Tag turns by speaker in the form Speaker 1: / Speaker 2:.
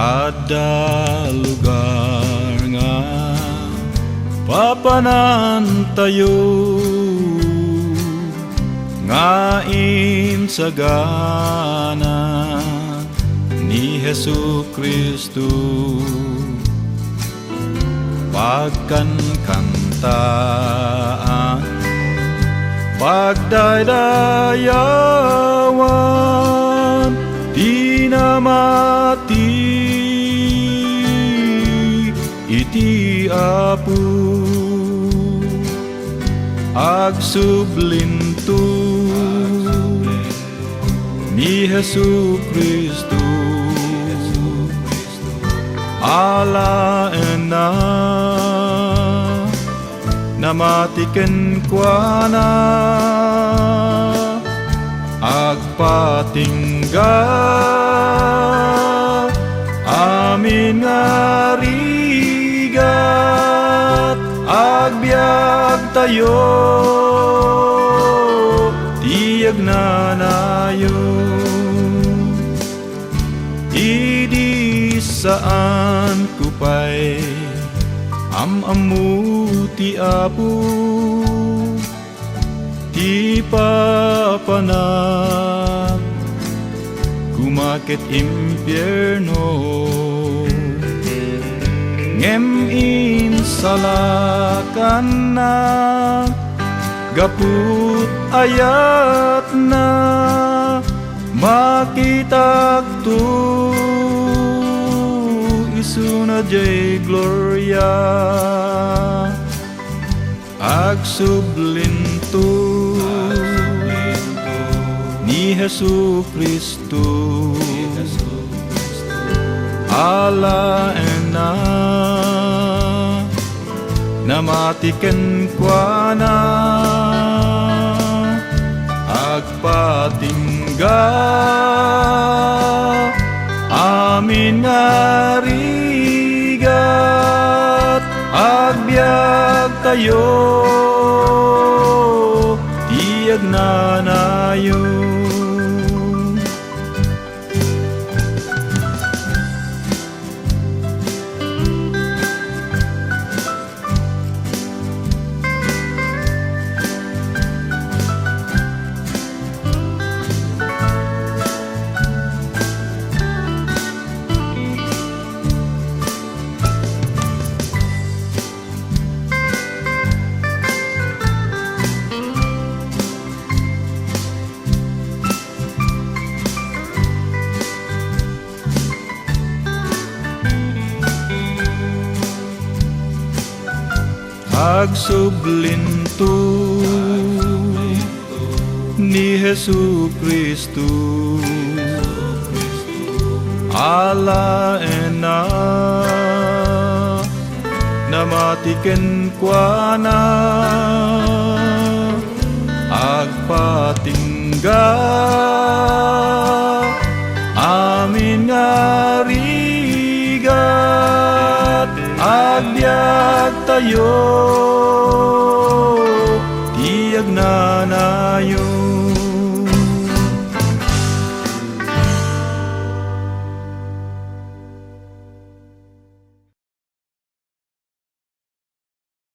Speaker 1: Kada lugar nga papanantayo nga insagana ni Jesucristo. Pagkankantaan, pagdaydayawan, di na mati iti Apo. Agsublinto ni Jesucristo, alaen na namatiken kwa na agpatingga amin nga rigat agbiag tayo tiyag nanayo idi saan kupay amamu ti Apo ti papanak kumaket impyerno ngem insalakan na gaput ayat na makitagto isuna jay gloria agsublinto ni Jesucristo alaen na namatiken kwa na agpatingga amin nga rigat agbiag tayo tiyag nanayo. Agsublinto ni Jesucristo alaen na namatiken kwa na agpatingga amin nga rigat agbiag tayo tiyag nanayo